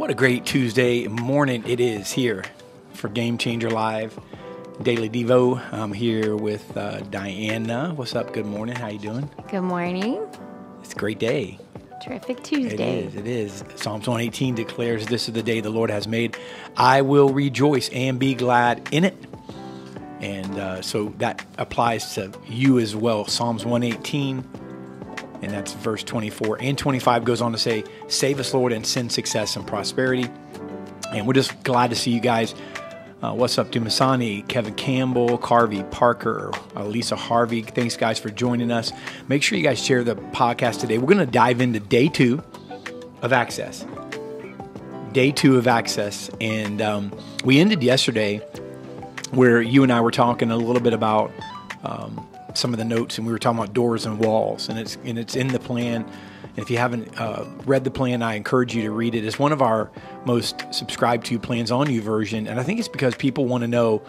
What a great Tuesday morning it is here for Game Changer Live Daily Devo. I'm here with Diana. What's up? Good morning. How you doing? Good morning. It's a great day. Terrific Tuesday. It is. Psalms 118 declares, "This is the day the Lord has made. I will rejoice and be glad in it." And so that applies to you as well. Psalms 118, and that's verse 24 and 25 goes on to say, "Save us, Lord, and send success and prosperity." And we're just glad to see you guys. What's up, Dumasani, Kevin Campbell, Carvey Parker, Lisa Harvey. Thanks, guys, for joining us. Make sure you guys share the podcast today. We're going to dive into day 2 of Access. Day 2 of Access. And we ended yesterday where you and I were talking a little bit about some of the notes, and we were talking about doors and walls, and it's in the plan. And if you haven't read the plan, I encourage you to read it. It's one of our most subscribed to plans on YouVersion, and I think it's because people want to know,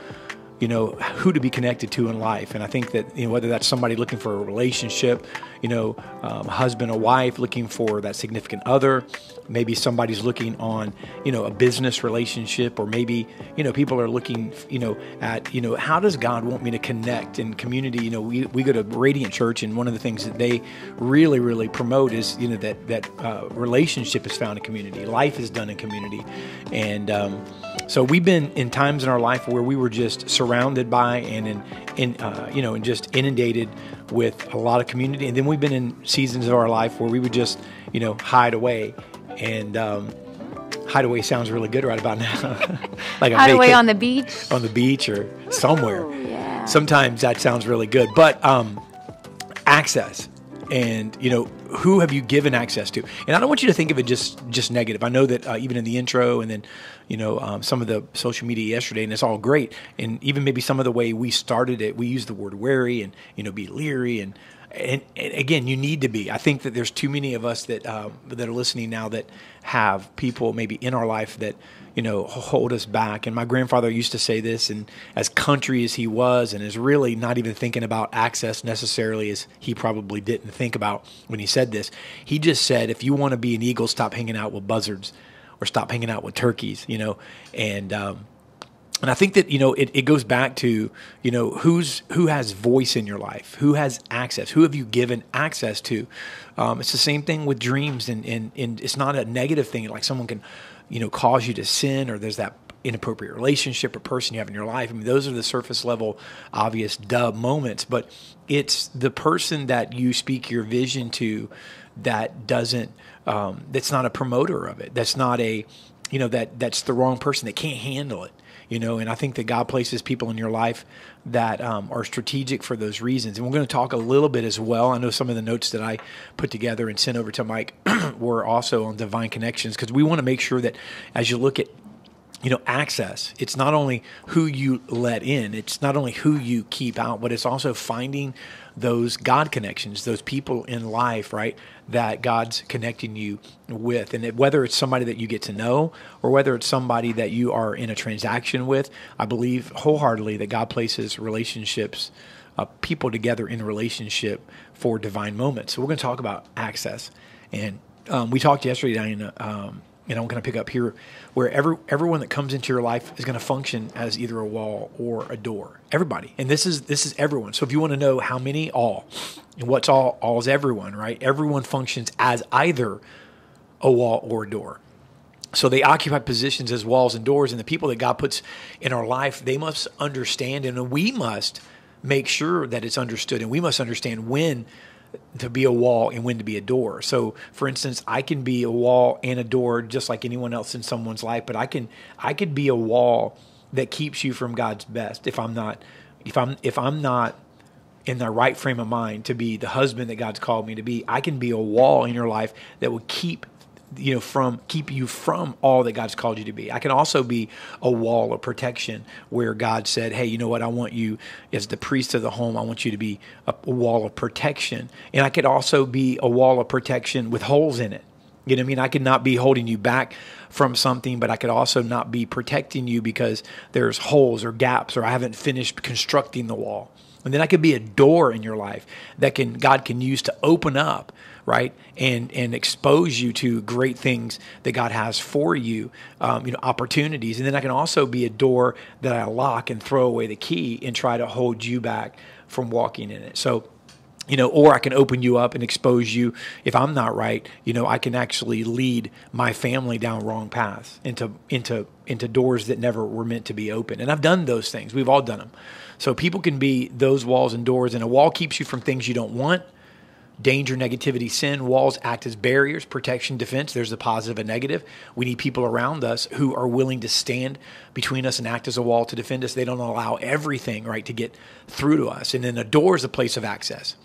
who to be connected to in life. And I think that, whether that's somebody looking for a relationship, a husband, a wife looking for that significant other, maybe somebody's looking on, a business relationship, or maybe, people are looking, at, how does God want me to connect in community? We go to Radiant Church, and one of the things that they really, really promote is, that relationship is found in community. Life is done in community. And so we've been in times in our life where we were just surrounded by and and just inundated with a lot of community. And then we've been in seasons of our life where we would just, hide away. And hide away sounds really good right about now. Like hide away on the beach. On the beach or somewhere. Oh, yeah. Sometimes that sounds really good. But access. And, who have you given access to? And I don't want you to think of it just negative. I know that even in the intro and then, some of the social media yesterday, and it's all great. And even maybe some of the way we started it, we used the word wary and, be leery. And again, you need to be. I think that there's too many of us that are listening now that have people maybe in our life that, hold us back. And my grandfather used to say this, and as country as he was, and is really not even thinking about access necessarily as he probably didn't think about when he said this. He just said, if you want to be an eagle, stop hanging out with buzzards or stop hanging out with turkeys, and I think that, it goes back to, who has voice in your life, who has access, who have you given access to? It's the same thing with dreams, and it's not a negative thing. Like someone can, cause you to sin, or there's that inappropriate relationship or person you have in your life. I mean, those are the surface level, obvious moments, but it's the person that you speak your vision to that doesn't, that's not a promoter of it. That's not a, that's the wrong person. They can't handle it. And I think that God places people in your life that are strategic for those reasons. And we're going to talk a little bit as well. I know some of the notes that I put together and sent over to Mike were also on divine connections, because we want to make sure that as you look at, access, it's not only who you let in, it's not only who you keep out, but it's also finding those God connections, those people in life, right, that God's connecting you with. And whether it's somebody that you get to know or whether it's somebody that you are in a transaction with, I believe wholeheartedly that God places relationships, people together in a relationship for divine moments. So we're going to talk about access. And we talked yesterday, Diana, and I'm going to pick up here, where everyone that comes into your life is going to function as either a wall or a door. Everybody. And this is everyone. So if you want to know how many, all. And what's all is everyone, right? Everyone functions as either a wall or a door. So they occupy positions as walls and doors, and the people that God puts in our life, they must understand, and we must make sure that it's understood, and we must understand when to be a wall and when to be a door. So for instance, I can be a wall and a door just like anyone else in someone's life, but I could be a wall that keeps you from God's best if I'm not in the right frame of mind to be the husband that God's called me to be. I can be a wall in your life that will keep you from all that God's called you to be. I can also be a wall of protection where God said, hey, you know what? I want you as the priest of the home. I want you to be a wall of protection. And I could also be a wall of protection with holes in it. You know what I mean? I could not be holding you back from something, but I could also not be protecting you because there's holes or gaps, or I haven't finished constructing the wall. And then I could be a door in your life that God can use to open up right? And expose you to great things that God has for you, opportunities. And then I can also be a door that I lock and throw away the key and try to hold you back from walking in it. So, or I can open you up and expose you. If I'm not right, I can actually lead my family down wrong paths into doors that never were meant to be open. And I've done those things. We've all done them. So people can be those walls and doors, and a wall keeps you from things you don't want. Danger, negativity, sin. Walls act as barriers, protection, defense. There's a positive and negative. We need people around us who are willing to stand between us and act as a wall to defend us. They don't allow everything, right, to get through to us. And then a door is a place of access,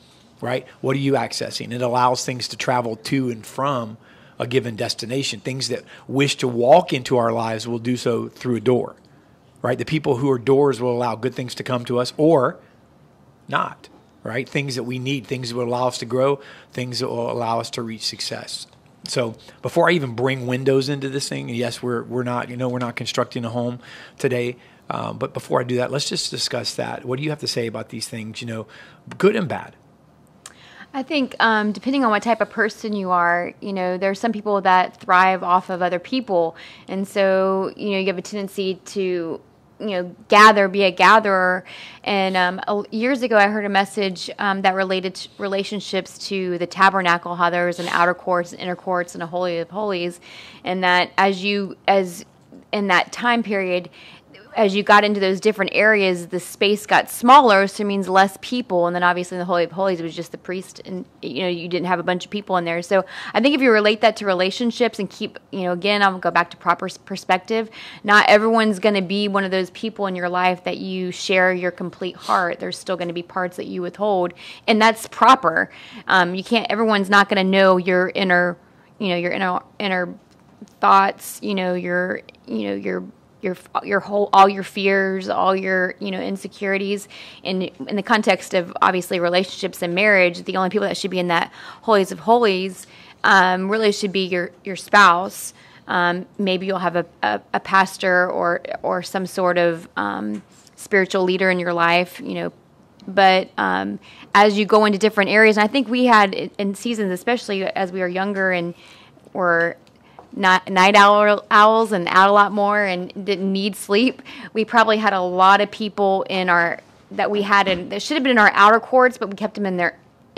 right? What are you accessing? It allows things to travel to and from a given destination. Things that wish to walk into our lives will do so through a door, right? The people who are doors will allow good things to come to us or not. Right? Things that we need, things that will allow us to grow, things that will allow us to reach success. So before I even bring windows into this thing, and yes, we're not constructing a home today, but before I do that, let's just discuss that. What do you have to say about these things, good and bad? I think depending on what type of person you are, there's some people that thrive off of other people. And so, you have a tendency to be a gatherer. And years ago, I heard a message that related to relationships to the tabernacle, how there was an outer courts, inner courts, and a holy of holies. And that as in that time period, as you got into those different areas, the space got smaller, so it means less people. And then obviously in the Holy of Holies, it was just the priest, and you didn't have a bunch of people in there. So I think if you relate that to relationships and keep, again, I'll go back to proper perspective. Not everyone's going to be one of those people in your life that you share your complete heart. There's still going to be parts that you withhold, and that's proper. Everyone's not going to know your inner thoughts. Your whole, all your fears, all your, insecurities. In the context of obviously relationships and marriage, the only people that should be in that holies of holies really should be your spouse. Maybe you'll have a pastor or some sort of spiritual leader in your life, but as you go into different areas, and I think we had in seasons, especially as we were younger and were night owls and out a lot more and didn't need sleep, we probably had a lot of people that should have been in our outer courts, but we kept them in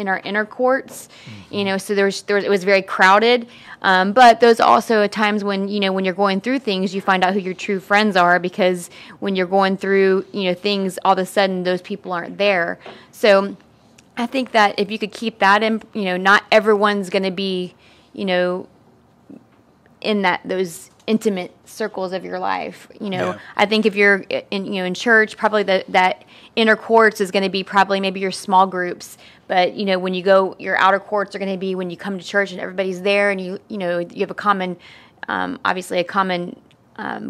our inner courts. So it was very crowded. But those also at times when you're going through things, you find out who your true friends are, because when you're going through things, all of a sudden those people aren't there. So I think that if you could keep that in, not everyone's going to be in those intimate circles of your life. I think if you're in church, probably that inner courts is going to be probably maybe your small groups. But when you go, your outer courts are going to be when you come to church and everybody's there, and you have a common, obviously a common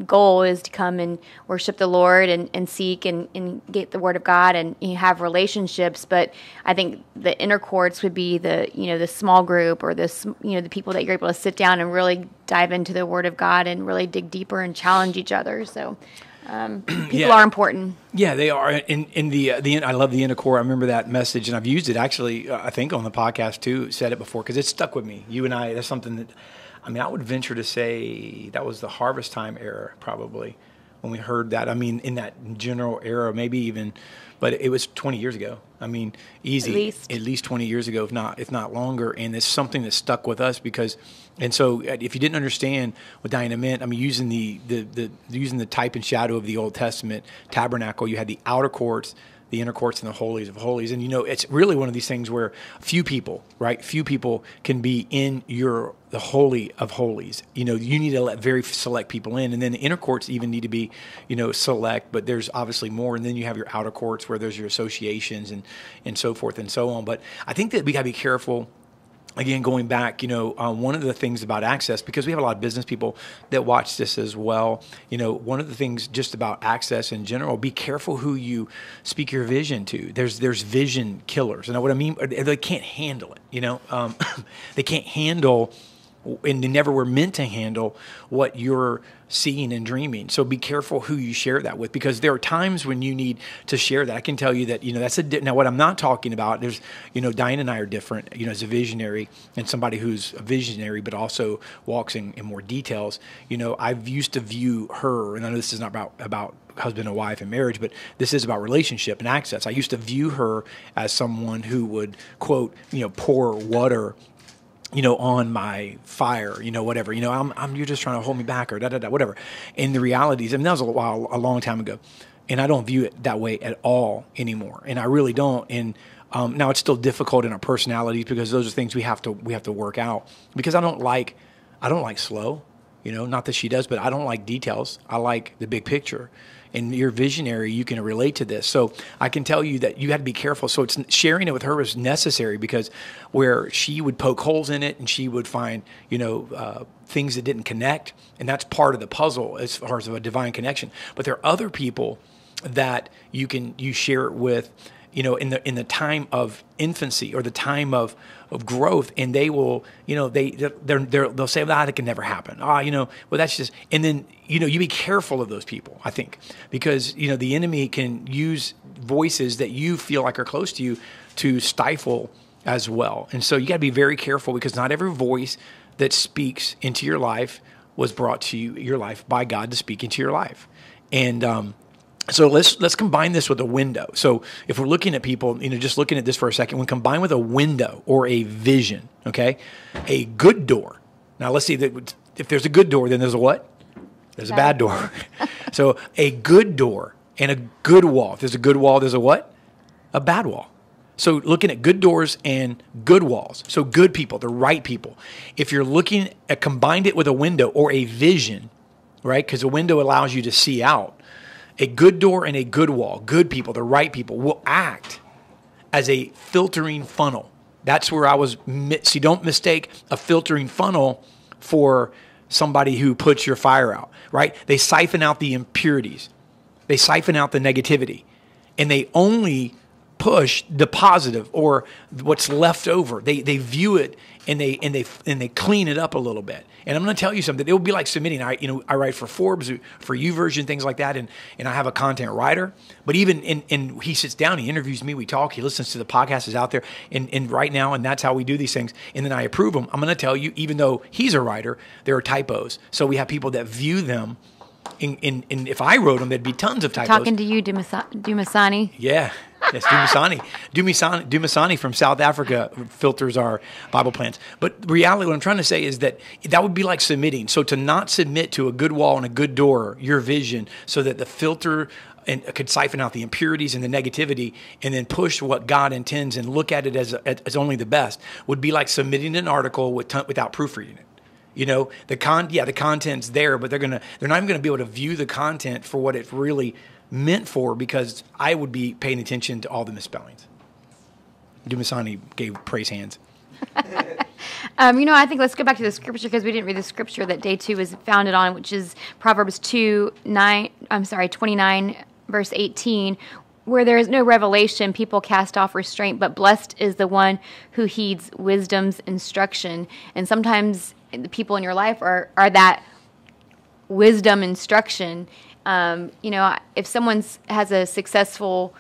goal is to come and worship the Lord and seek and get the Word of God, and you have relationships. But I think the inner courts would be the small group, or the people that you're able to sit down and really dive into the Word of God and really dig deeper and challenge each other. So people are important. Yeah, they are. In the I love the inner core. I remember that message, and I've used it actually. I think on the podcast too. Said it before because it stuck with me. You and I. That's something that. I would venture to say that was the harvest time era, probably, when we heard that. In that general era, maybe even, but it was 20 years ago. Easy, at least 20 years ago, if not longer. And it's something that stuck with us and so if you didn't understand what Diana meant, using the type and shadow of the Old Testament tabernacle, you had the outer courts, the inner courts, and the holies of holies. And, it's really one of these things where few people can be in the holy of holies. You need to let very select people in. And then the inner courts even need to be, select, but there's obviously more. And then you have your outer courts where there's your associations and so forth and so on. But I think that we got to be careful. Again, going back, one of the things about access, because we have a lot of business people that watch this as well, one of the things just about access in general, be careful who you speak your vision to. There's vision killers. And what I mean, they can't handle it, They can't handle and they never were meant to handle what you're seeing and dreaming. So be careful who you share that with, because there are times when you need to share that. I can tell you that, that's now what I'm not talking about. There's, Diane and I are different, as a visionary and somebody who's a visionary, but also walks in more details. I've used to view her, and I know this is not about husband and wife and marriage, but this is about relationship and access. I used to view her as someone who would, quote, pour water on my fire, whatever, you're just trying to hold me back, or whatever. And the reality is, that was a long time ago, and I don't view it that way at all anymore. And I really don't. And now it's still difficult in our personalities, because those are things we have to work out, because I don't like slow, not that she does, but I don't like details. I like the big picture. And you're visionary, you can relate to this. So I can tell you that you had to be careful. So sharing it with her was necessary, because where she would poke holes in it and she would find, things that didn't connect. And that's part of the puzzle as far as a divine connection. But there are other people that you share it with, in the time of infancy or the time of growth, and they will, they'll say, well, that can never happen. Well, that's just, and then, you be careful of those people, I think, because, the enemy can use voices that you feel like are close to you to stifle as well. And so you got to be very careful, because not every voice that speaks into your life was brought to your life by God to speak into your life. And, so let's combine this with a window. So if we're looking at people, just looking at this for a second, when combined with a window or a vision, okay, a good door. Now let's see that if there's a good door, then there's a what? There's a bad door. So a good door and a good wall. If there's a good wall, there's a what? A bad wall. So looking at good doors and good walls. So good people, the right people. If you're looking at combined it with a window or a vision, right? Because a window allows you to see out. A good door and a good wall, good people, the right people, will act as a filtering funnel. That's where I was. See, don't mistake a filtering funnel for somebody who puts your fire out, right? They siphon out the impurities. They siphon out the negativity. And they only push the positive or what's left over. They view it and they clean it up a little bit. And I'm going to tell you something. It will be like submitting. I write for Forbes, for YouVersion, things like that, and I have a content writer. But even and he sits down, he interviews me, we talk, he listens to the podcast is out there, and right now, and that's how we do these things. And then I approve them. I'm going to tell you, even though he's a writer, there are typos. So we have people that view them. And if I wrote them, there'd be tons of typos. Talking to you, Dumasani. Yeah. Yes, Dumasani from South Africa filters our Bible plans. But reality, what I'm trying to say is that would be like submitting. So to not submit to a good wall and a good door, your vision, so that the filter could siphon out the impurities and the negativity, and then push what God intends and look at it as only the best, would be like submitting an article without proofreading it. The content's there, but they're not even gonna be able to view the content for what it's really meant for, because I would be paying attention to all the misspellings. Dumasani gave praise hands. I think let's go back to the scripture, because we didn't read the scripture that day 2 is founded on, which is Proverbs 29, verse 18, where there is no revelation, people cast off restraint, but blessed is the one who heeds wisdom's instruction. And sometimes the people in your life are that wisdom instruction. If someone has a successful,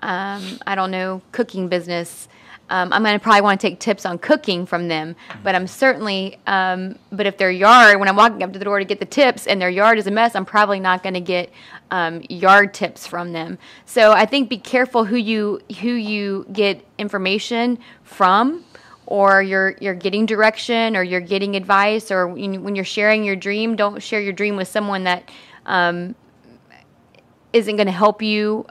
cooking business, I'm going to probably want to take tips on cooking from them. But I'm certainly, but if their yard, when I'm walking up to the door to get the tips and their yard is a mess, I'm probably not going to get yard tips from them. So I think be careful who you get information from, or you're getting direction, or you're getting advice, or when you're sharing your dream, don't share your dream with someone that isn't going to help you,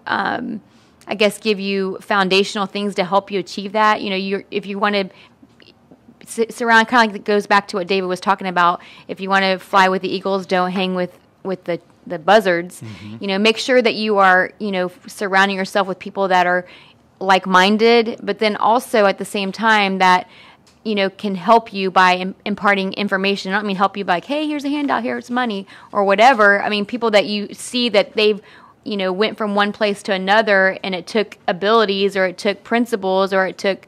give you foundational things to help you achieve that. If you want to surround, kind of like it goes back to what David was talking about. If you want to fly with the eagles, don't hang with the buzzards. Mm-hmm. Make sure that you are, surrounding yourself with people that are like-minded, but then also at the same time that, can help you by imparting information. I don't mean help you by, like, hey, here's a handout, here's money, or whatever. I mean, people that you see that they've, went from one place to another, and it took abilities, or it took principles, or it took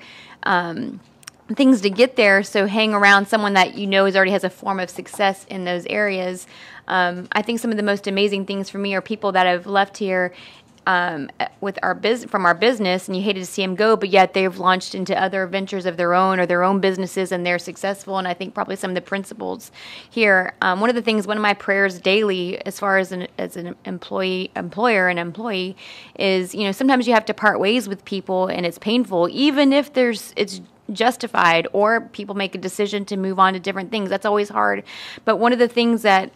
things to get there. So hang around someone that you know already has a form of success in those areas. I think some of the most amazing things for me are people that have left here with from our business, and you hated to see them go, but yet they've launched into other ventures of their own or their own businesses, and they're successful. And I think probably some of the principles here. One of my prayers daily, as far as an employer and employee, is sometimes you have to part ways with people, and it's painful, even if it's justified, or people make a decision to move on to different things. That's always hard. But one of the things that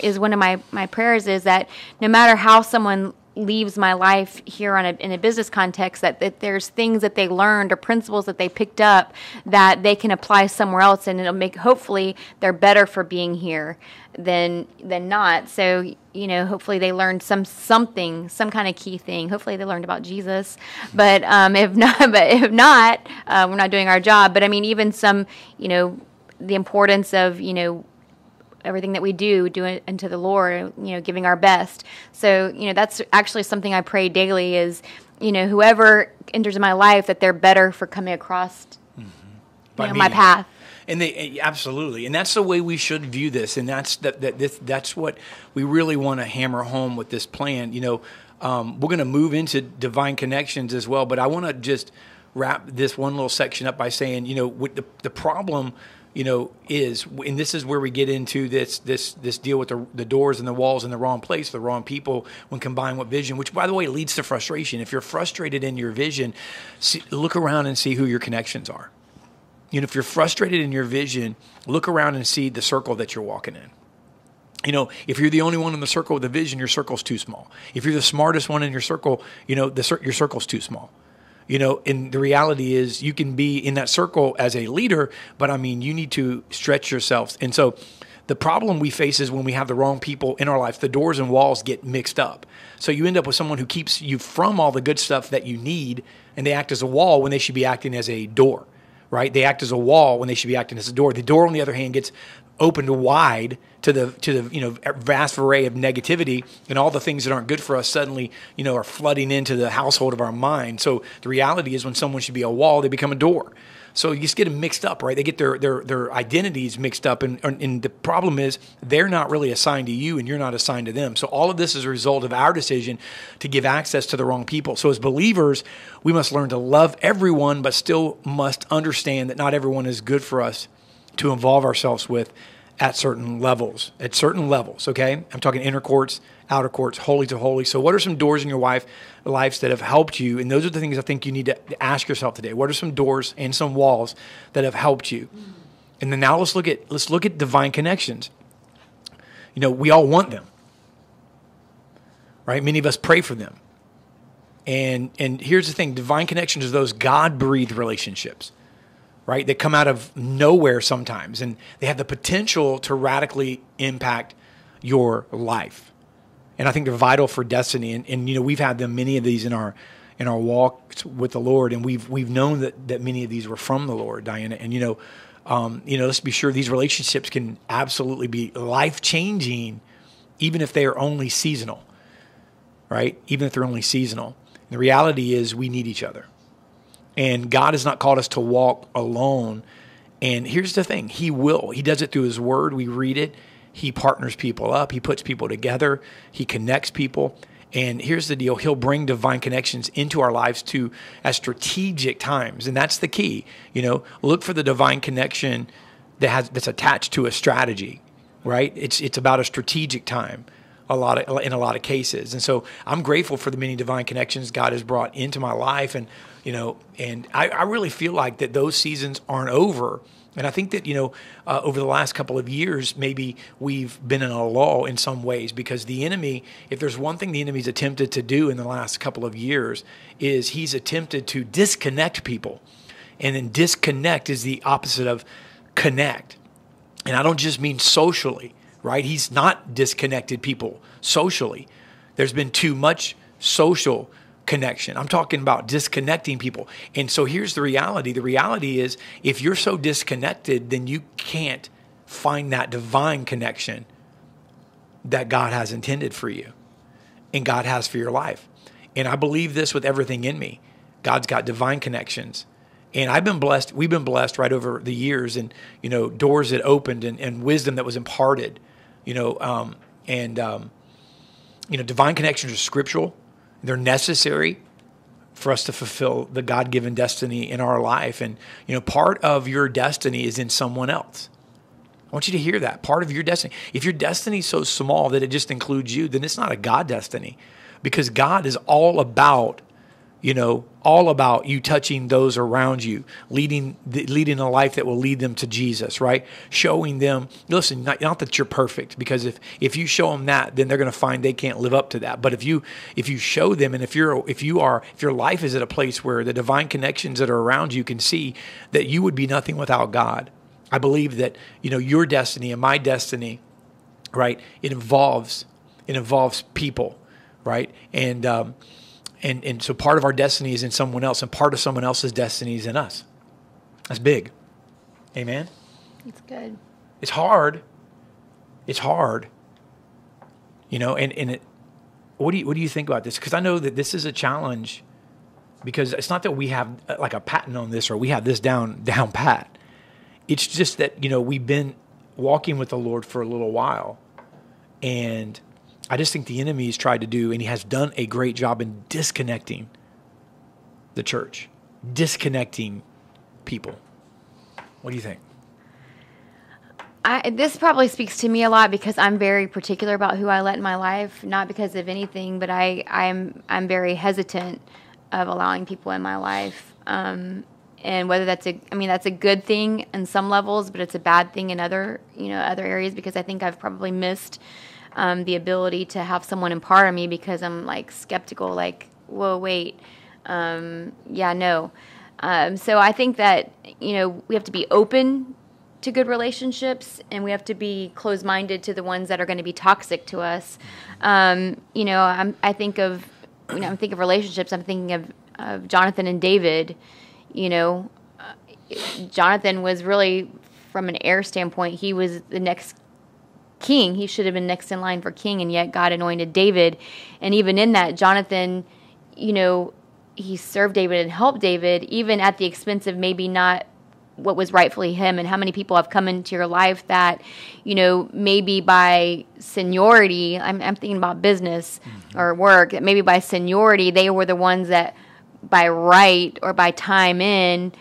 is one of my prayers is that no matter how someone leaves my life here in a business context, that there's things that they learned or principles that they picked up that they can apply somewhere else, and hopefully they're better for being here than not. So hopefully they learned some kind of key thing. Hopefully they learned about Jesus, but if not, we're not doing our job. But I mean, even some the importance of everything that we do it unto the Lord, giving our best. So, that's actually something I pray daily is, whoever enters in my life, that they're better for coming across my path. And they absolutely, and that's the way we should view this, and that's what we really want to hammer home with this plan. We're going to move into divine connections as well, but I want to just wrap this one little section up by saying, with the problem is, and this is where we get into this deal with the doors and the walls in the wrong place, the wrong people, when combined with vision, which, by the way, leads to frustration. If you're frustrated in your vision, look around and see who your connections are. If you're frustrated in your vision, look around and see the circle that you're walking in. If you're the only one in the circle with a vision, your circle's too small. If you're the smartest one in your circle, your circle's too small. And the reality is you can be in that circle as a leader, but you need to stretch yourselves. And so the problem we face is when we have the wrong people in our life, the doors and walls get mixed up. So you end up with someone who keeps you from all the good stuff that you need, and they act as a wall when they should be acting as a door, right? They act as a wall when they should be acting as a door. The door, on the other hand, gets opened wide to the vast array of negativity, and all the things that aren't good for us suddenly are flooding into the household of our mind. So the reality is, when someone should be a wall, they become a door. So you just get them mixed up, right? They get their identities mixed up, and the problem is they're not really assigned to you, and you're not assigned to them. So all of this is a result of our decision to give access to the wrong people. So as believers, we must learn to love everyone, but still must understand that not everyone is good for us to involve ourselves with at certain levels, okay? I'm talking inner courts, outer courts, holy to holy. So what are some doors in your lives that have helped you? And those are the things I think you need to ask yourself today. What are some doors and some walls that have helped you? And then now let's look at divine connections. We all want them, right? Many of us pray for them. And here's the thing, divine connections are those God-breathed relationships, right? They come out of nowhere sometimes, and they have the potential to radically impact your life. And I think they're vital for destiny. And we've had many of these in our walk with the Lord, and we've known that many of these were from the Lord, Diana. And let's be sure these relationships can absolutely be life-changing, even if they are only seasonal, right? Even if they're only seasonal. The reality is we need each other. And God has not called us to walk alone. And here's the thing. He will. He does it through his word. We read it. He partners people up. He puts people together. He connects people. And here's the deal. He'll bring divine connections into our lives at strategic times. And that's the key. Look for the divine connection that's attached to a strategy, right? It's about a strategic time in a lot of cases. And so I'm grateful for the many divine connections God has brought into my life. And I really feel like that those seasons aren't over. And I think that, over the last couple of years, maybe we've been in a lull in some ways, because the enemy, if there's one thing the enemy's attempted to do in the last couple of years, is he's attempted to disconnect people. And then disconnect is the opposite of connect. And I don't just mean socially, right? He's not disconnected people socially. There's been too much social connection. I'm talking about disconnecting people. And so here's the reality. The reality is, if you're so disconnected, then you can't find that divine connection that God has intended for you and God has for your life. And I believe this with everything in me. God's got divine connections. And I've been blessed. We've been blessed right over the years, and doors that opened and wisdom that was imparted. Divine connections are scriptural. They're necessary for us to fulfill the God-given destiny in our life. And part of your destiny is in someone else. I want you to hear that. Part of your destiny. If your destiny is so small that it just includes you, then it's not a God destiny, because God is all about you touching those around you, leading a life that will lead them to Jesus, right? Showing them, listen, not that you're perfect, because if you show them that, then they're going to find they can't live up to that. But if you show them, and if your life is at a place where the divine connections that are around you can see that you would be nothing without God, I believe that your destiny and my destiny, right? It involves people, right? And so part of our destiny is in someone else, and part of someone else's destiny is in us. That's big. Amen? It's good. It's hard. It's hard. What do you think about this? Because I know that this is a challenge, because it's not that we have like a patent on this or we have this down pat. It's just that, we've been walking with the Lord for a little while, and I just think the enemy has tried to do, and he has done a great job in disconnecting the church, disconnecting people. What do you think? This probably speaks to me a lot, because I'm very particular about who I let in my life, not because of anything, but I'm very hesitant of allowing people in my life. And whether that's a good thing in some levels, but it's a bad thing in other areas, because I think I've probably missed the ability to have someone impart on me, because I'm like skeptical, like, whoa, wait, no. So I think that, we have to be open to good relationships, and we have to be closed-minded to the ones that are going to be toxic to us. I think of relationships. I'm thinking of Jonathan and David. Jonathan was really, from an heir standpoint, he was the next king. He should have been next in line for king, and yet God anointed David. And even in that, Jonathan, he served David and helped David, even at the expense of maybe not what was rightfully him. And how many people have come into your life that, maybe by seniority, I'm thinking about business or work, that maybe by seniority, they were the ones that by right or by time in,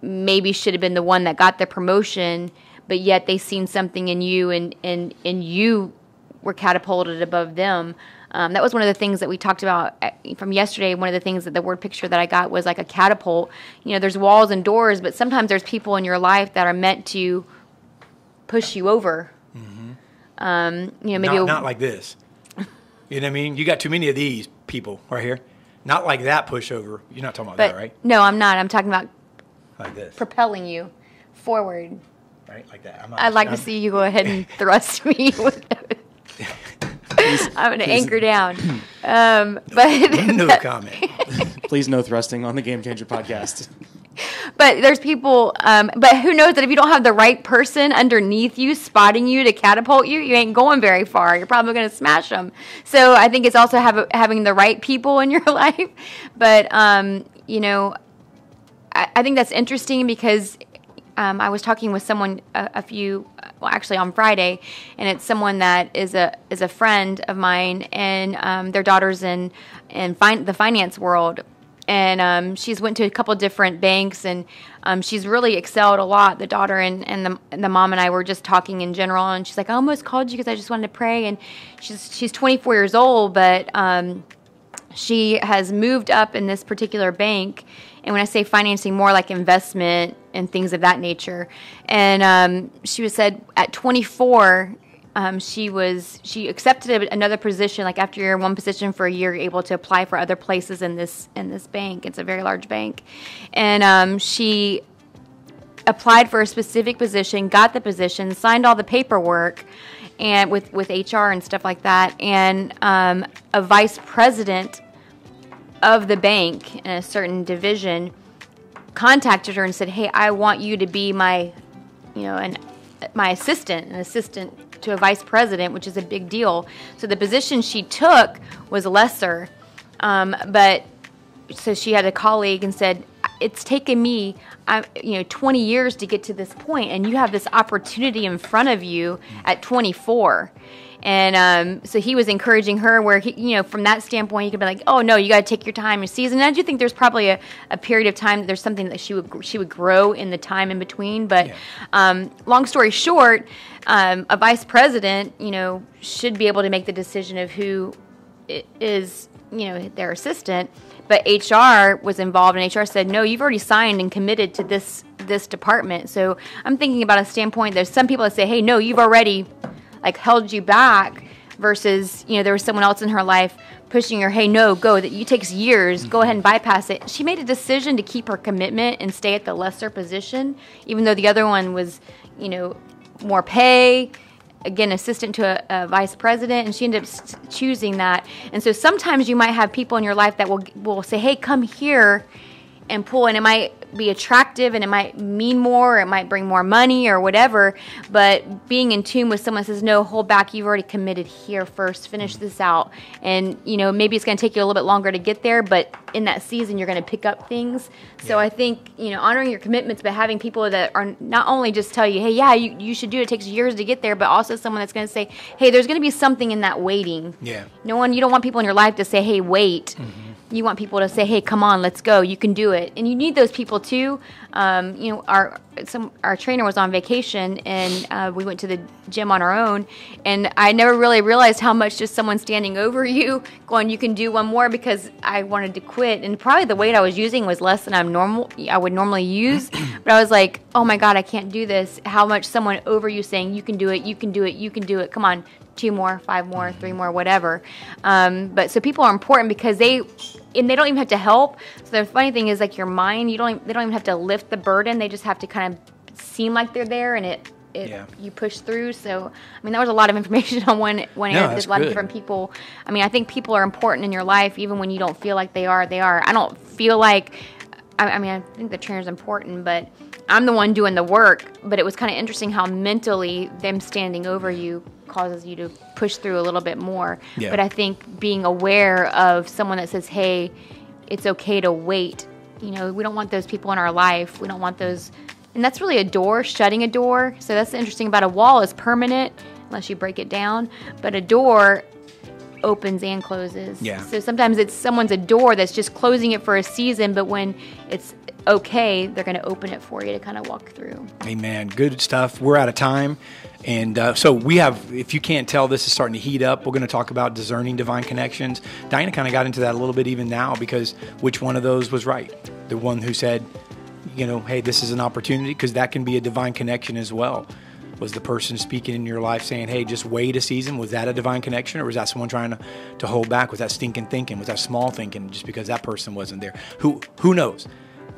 maybe should have been the one that got the promotion, but yet they seen something in you, and you were catapulted above them. That was one of the things that we talked about from yesterday. One of the things that the word picture that I got was like a catapult. There's walls and doors, but sometimes there's people in your life that are meant to push you over. Maybe not like this. You know what I mean? You got too many of these people right here. Not like that pushover. You're not talking about that, right? No, I'm not. I'm talking about like this, propelling you forward. Right, like that. I'd like to see you go ahead and thrust me with it. I'm going to anchor down. But no comment. Please, no thrusting on the Game Changer podcast. But there's people, but who knows that if you don't have the right person underneath you, spotting you to catapult you, you ain't going very far. You're probably going to smash them. So I think it's also having the right people in your life. But, I think that's interesting, because I was talking with someone actually on Friday, and it's someone that is a friend of mine, and their daughter's in the finance world. And she's went to a couple different banks, and she's really excelled a lot. The daughter and the mom and I were just talking in general, and she's like, I almost called you because I just wanted to pray. And she's 24 years old, but she has moved up in this particular bank. And when I say financing, more like investment and things of that nature. And she said at 24. She accepted another position. Like after you're in one position for a year, you're able to apply for other places in this bank. It's a very large bank, and she applied for a specific position, got the position, signed all the paperwork, and with HR and stuff like that. And a vice president of the bank in a certain division contacted her and said, "Hey, I want you to be my assistant, an assistant to a vice president," which is a big deal. So the position she took was lesser, but so she had a colleague and said, it's taken me, 20 years to get to this point, and you have this opportunity in front of you at 24. And so he was encouraging her where, from that standpoint, he could be like, oh, no, you got to take your time, your season. And I do think there's probably a period of time that there's something that she would grow in the time in between. But long story short, a vice president, should be able to make the decision of who is, their assistant. But HR was involved, and HR said, no, you've already signed and committed to this department. So I'm thinking about a standpoint, there's some people that say, hey, no, you've already held you back, versus, there was someone else in her life pushing her, hey, no, go, that it takes years, go ahead and bypass it. She made a decision to keep her commitment and stay at the lesser position, even though the other one was, more pay, again, assistant to a vice president, and she ended up choosing that. And so sometimes you might have people in your life that will say, hey, come here and pull, and it might be attractive, and it might mean more, or it might bring more money or whatever, but being in tune with someone that says, no, hold back, you've already committed here first, finish this out. And maybe it's going to take you a little bit longer to get there, but in that season you're going to pick up things. So I think honoring your commitments, but having people that are not only just tell you, hey, yeah, you should do it, takes years to get there, but also someone that's going to say, hey, there's going to be something in that waiting. You don't want people in your life to say, hey, wait. You want people to say, hey, come on, let's go, you can do it. And you need those people too. Our trainer was on vacation, and we went to the gym on our own, and I never really realized how much just someone standing over you going, you can do one more, because I wanted to quit. And probably the weight I was using was less than I would normally use, but I was like, oh my God, I can't do this. How much someone over you saying, you can do it, you can do it, you can do it, come on, 2 more, 5 more, 3 more, whatever. But so people are important because they don't even have to help. So the funny thing is, your mind, they don't even have to lift the burden. They just have to kind of seem like they're there, and you push through. So that was a lot of information on one area. There's a lot of different people. I think people are important in your life, even when you don't feel like they are. They are. I don't feel like. I think the trainer's important, but I'm the one doing the work. But it was kind of interesting how mentally them standing over you causes you to push through a little bit more. Yeah. But I think being aware of someone that says, hey, it's okay to wait. We don't want those people in our life. We don't want those. And that's really a door, shutting a door. So that's interesting about a wall is permanent unless you break it down. But a door opens and closes. Yeah. So sometimes someone's a door that's just closing it for a season, but when it's okay, they're going to open it for you to kind of walk through. Amen. Good stuff. We're out of time. And so we have, if you can't tell, this is starting to heat up. We're going to talk about discerning divine connections. Diana kind of got into that a little bit even now, because which one of those was right? The one who said, hey, this is an opportunity, because that can be a divine connection as well. Was the person speaking in your life saying, hey, just wait a season? Was that a divine connection, or was that someone trying to hold back? Was that stinking thinking? Was that small thinking just because that person wasn't there? Who knows?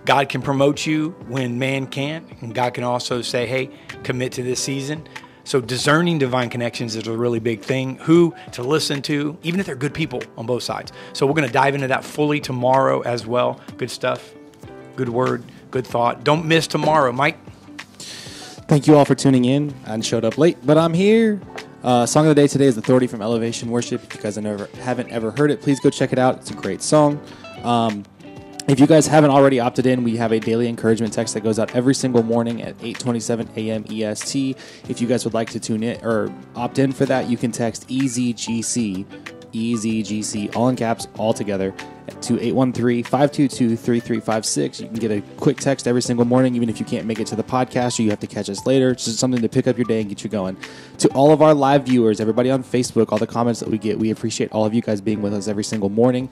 God can promote you when man can't, and God can also say, hey, commit to this season. So discerning divine connections is a really big thing. Who to listen to, even if they're good people on both sides. So we're going to dive into that fully tomorrow as well. Good stuff, good word, good thought. Don't miss tomorrow. Mike? Thank you all for tuning in. I showed up late, but I'm here. Song of the day today is Authority from Elevation Worship. If you guys haven't ever heard it, please go check it out. It's a great song. If you guys haven't already opted in, we have a daily encouragement text that goes out every single morning at 8:27 a.m. EST. If you guys would like to tune in or opt in for that, you can text EZGC, all in caps, all together, to 813-522-3356. You can get a quick text every single morning, even if you can't make it to the podcast or you have to catch us later. It's just something to pick up your day and get you going. To all of our live viewers, everybody on Facebook, all the comments that we get, we appreciate all of you guys being with us every single morning.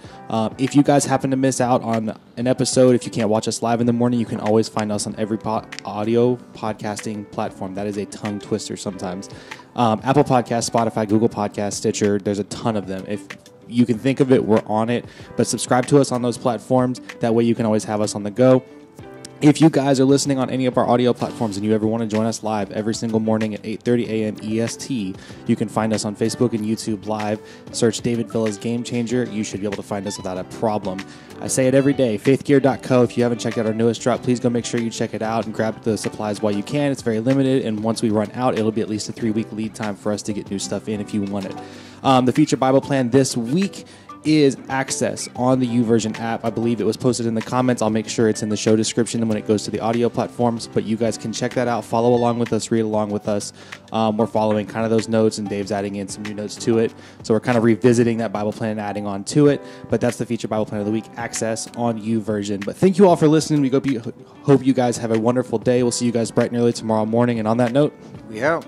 If you guys happen to miss out on an episode, if you can't watch us live in the morning, you can always find us on every audio podcasting platform. That is a tongue twister sometimes. Apple Podcasts, Spotify, Google Podcasts, Stitcher, there's a ton of them. If you can think of it, we're on it. But subscribe to us on those platforms. That way you can always have us on the go. If you guys are listening on any of our audio platforms and you ever want to join us live every single morning at 8:30 a.m. EST, you can find us on Facebook and YouTube live. Search David Villa's Game Changer. You should be able to find us without a problem. I say it every day, faithgear.co. If you haven't checked out our newest drop, please go make sure you check it out and grab the supplies while you can. It's very limited, and once we run out, it'll be at least a 3-week lead time for us to get new stuff in if you want it. The feature Bible plan this week is Access on the YouVersion app. I believe it was posted in the comments. I'll make sure it's in the show description when it goes to the audio platforms, but you guys can check that out, follow along with us, read along with us. We're following kind of those notes, and Dave's adding in some new notes to it. So we're kind of revisiting that Bible plan and adding on to it, but that's the feature Bible plan of the week, Access on YouVersion. But thank you all for listening. We hope you guys have a wonderful day. We'll see you guys bright and early tomorrow morning. And on that note, we out.